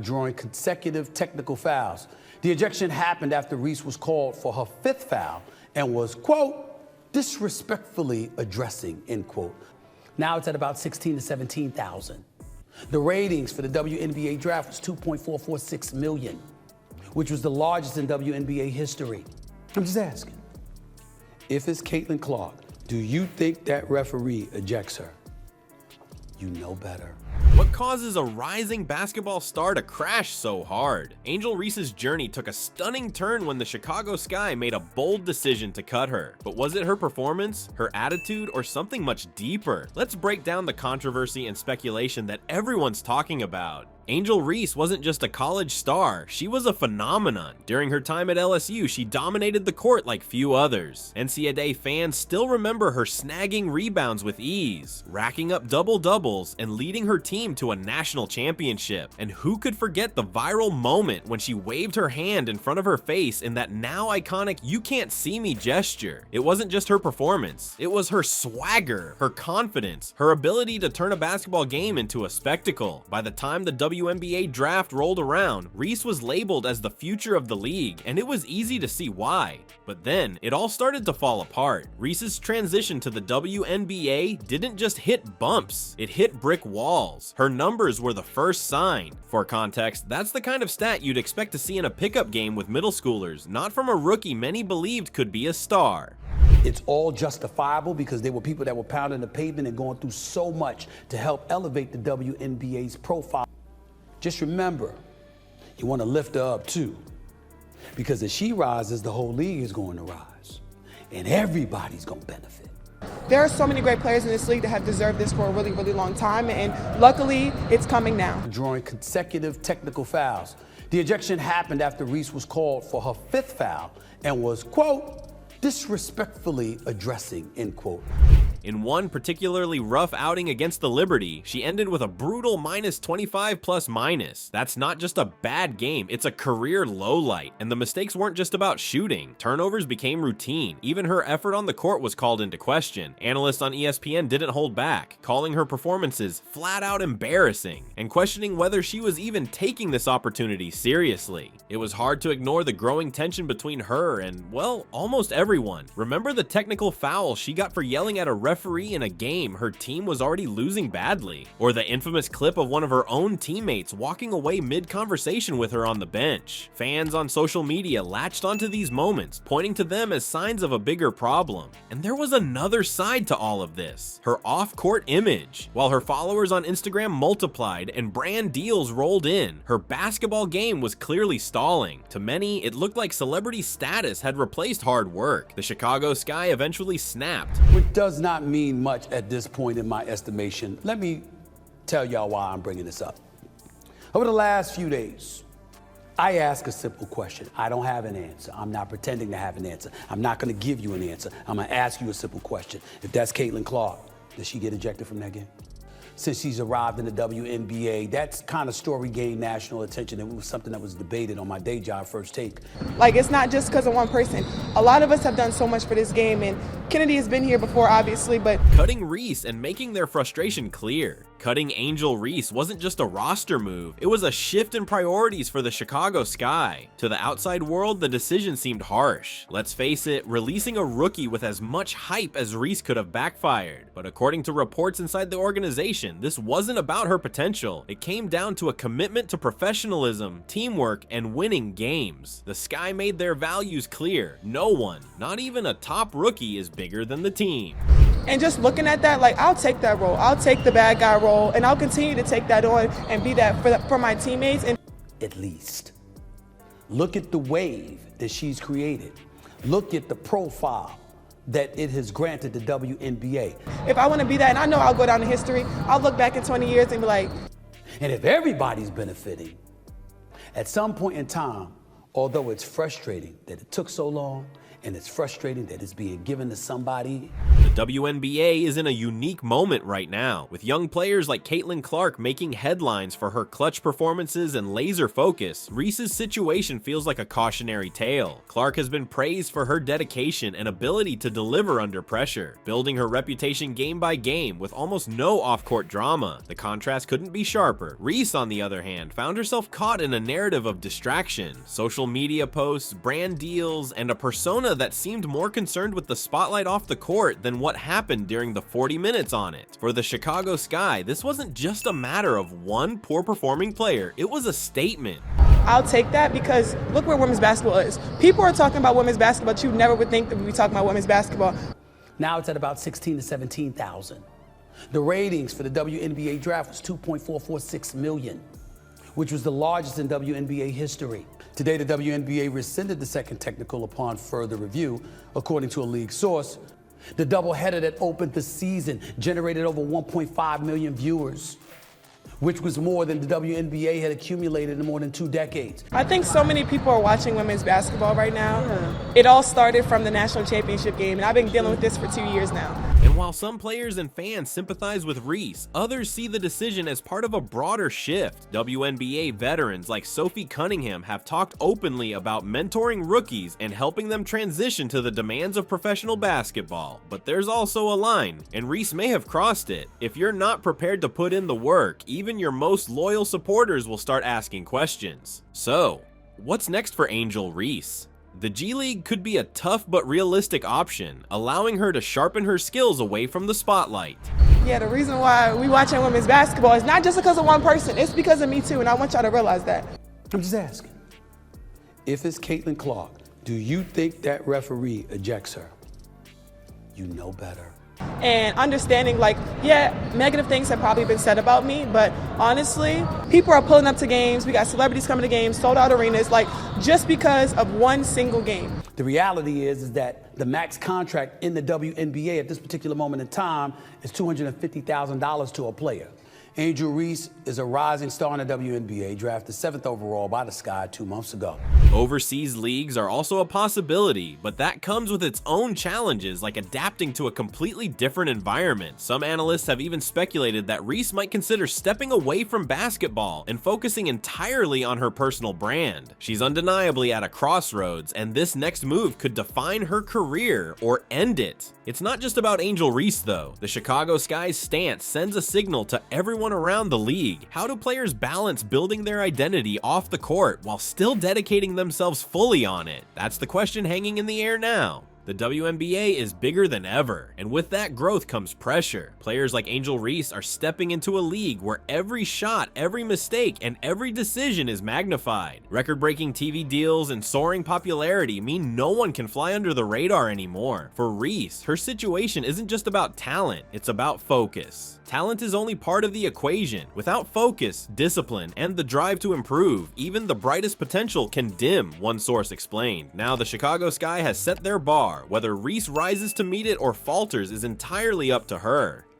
drawing consecutive technical fouls. The ejection happened after Reese was called for her 5th foul and was, quote, disrespectfully addressing, end quote. Now it's at about 16 to 17,000. The ratings for the WNBA draft was 2.446 million, which was the largest in WNBA history. I'm just asking, if it's Caitlin Clark, do you think that referee ejects her? You know better. What causes a rising basketball star to crash so hard? Angel Reese's journey took a stunning turn when the Chicago Sky made a bold decision to cut her. But was it her performance, her attitude, or something much deeper? Let's break down the controversy and speculation that everyone's talking about. Angel Reese wasn't just a college star, she was a phenomenon. During her time at LSU, she dominated the court like few others. NCAA fans still remember her snagging rebounds with ease, racking up double-doubles, and leading her team to a national championship. And who could forget the viral moment when she waved her hand in front of her face in that now iconic "you can't see me" gesture? It wasn't just her performance, it was her swagger, her confidence, her ability to turn a basketball game into a spectacle. By the time the WNBA draft rolled around, Reese was labeled as the future of the league, and it was easy to see why. But then, it all started to fall apart. Reese's transition to the WNBA didn't just hit bumps, it hit brick walls. Her numbers were the first sign. For context, that's the kind of stat you'd expect to see in a pickup game with middle schoolers, not from a rookie many believed could be a star. It's all justifiable because there were people that were pounding the pavement and going through so much to help elevate the WNBA's profile. Just remember, you want to lift her up too, because as she rises, the whole league is going to rise, and everybody's going to benefit. There are so many great players in this league that have deserved this for a really, really long time, and luckily, it's coming now. Drawing consecutive technical fouls. The ejection happened after Reese was called for her 5th foul and was, quote, disrespectfully addressing, end quote. In one particularly rough outing against the Liberty, she ended with a brutal -25 plus minus. That's not just a bad game, it's a career lowlight. And the mistakes weren't just about shooting. Turnovers became routine. Even her effort on the court was called into question. Analysts on ESPN didn't hold back, calling her performances flat out embarrassing and questioning whether she was even taking this opportunity seriously. It was hard to ignore the growing tension between her and, well, almost everyone. Remember the technical foul she got for yelling at a referee in a game her team was already losing badly? Or the infamous clip of one of her own teammates walking away mid-conversation with her on the bench? Fans on social media latched onto these moments, pointing to them as signs of a bigger problem. And there was another side to all of this, her off-court image. While her followers on Instagram multiplied and brand deals rolled in, her basketball game was clearly stalling. To many, it looked like celebrity status had replaced hard work. The Chicago Sky eventually snapped. Which does not mean much at this point in my estimation. Let me tell y'all why I'm bringing this up. Over the last few days, I ask a simple question. I don't have an answer. I'm not pretending to have an answer. I'm not going to give you an answer. I'm going to ask you a simple question. If that's Caitlin Clark, does she get ejected from that game? Since she's arrived in the WNBA, that kind of story gained national attention. It was something that was debated on my day job, First Take. Like, it's not just because of one person. A lot of us have done so much for this game, and Kennedy has been here before, obviously, but cutting Reese and making their frustration clear. Cutting Angel Reese wasn't just a roster move, it was a shift in priorities for the Chicago Sky. To the outside world, the decision seemed harsh. Let's face it, releasing a rookie with as much hype as Reese could have backfired. But according to reports inside the organization, this wasn't about her potential. It came down to a commitment to professionalism, teamwork, and winning games. The Sky made their values clear. No one, not even a top rookie, is bigger than the team. And just looking at that, like, I'll take that role. I'll take the bad guy role, and I'll continue to take that on and be that for my teammates. And at least, look at the wave that she's created. Look at the profile that it has granted the WNBA. If I want to be that, and I know I'll go down in history, I'll look back in 20 years and be like. And if everybody's benefiting, at some point in time, although it's frustrating that it took so long, and it's frustrating that it's being given to somebody. The WNBA is in a unique moment right now, with young players like Caitlin Clark making headlines for her clutch performances and laser focus. Reese's situation feels like a cautionary tale. Clark has been praised for her dedication and ability to deliver under pressure, building her reputation game by game with almost no off-court drama. The contrast couldn't be sharper. Reese, on the other hand, found herself caught in a narrative of distraction, social media posts, brand deals, and a persona that seemed more concerned with the spotlight off the court than what happened during the 40 minutes on it. For the Chicago Sky, this wasn't just a matter of one poor performing player, it was a statement. I'll take that because look where women's basketball is. People are talking about women's basketball, but you never would think that we'd be talking about women's basketball. Now it's at about 16 to 17,000. The ratings for the WNBA draft was 2.446 million, which was the largest in WNBA history. Today, the WNBA rescinded the second technical upon further review, according to a league source. The doubleheader that opened the season generated over 1.5 million viewers, which was more than the WNBA had accumulated in more than 2 decades. I think so many people are watching women's basketball right now. It all started from the national championship game, and I've been dealing with this for 2 years now. And while some players and fans sympathize with Reese, others see the decision as part of a broader shift. WNBA veterans like Sophie Cunningham have talked openly about mentoring rookies and helping them transition to the demands of professional basketball. But there's also a line, and Reese may have crossed it. If you're not prepared to put in the work, even your most loyal supporters will start asking questions. So, what's next for Angel Reese? The G League could be a tough but realistic option, allowing her to sharpen her skills away from the spotlight. Yeah, the reason why we watching women's basketball is not just because of one person, it's because of me too, and I want y'all to realize that. I'm just asking, if it's Caitlin Clark, do you think that referee ejects her? You know better. And understanding, like, yeah, negative things have probably been said about me, but honestly, people are pulling up to games. We got celebrities coming to games, sold out arenas, like, just because of one single game. The reality is that the max contract in the WNBA at this particular moment in time is $250,000 to a player. Angel Reese is a rising star in the WNBA, drafted 7th overall by the Sky 2 months ago. Overseas leagues are also a possibility, but that comes with its own challenges, like adapting to a completely different environment. Some analysts have even speculated that Reese might consider stepping away from basketball and focusing entirely on her personal brand. She's undeniably at a crossroads, and this next move could define her career or end it. It's not just about Angel Reese though. The Chicago Sky's stance sends a signal to everyone around the league. How do players balance building their identity off the court while still dedicating themselves fully on it? That's the question hanging in the air now. The WNBA is bigger than ever, and with that growth comes pressure. Players like Angel Reese are stepping into a league where every shot, every mistake, and every decision is magnified. Record-breaking TV deals and soaring popularity mean no one can fly under the radar anymore. For Reese, her situation isn't just about talent, it's about focus. Talent is only part of the equation. Without focus, discipline, and the drive to improve, even the brightest potential can dim, one source explained. Now the Chicago Sky has set their bar. Whether Reese rises to meet it or falters is entirely up to her.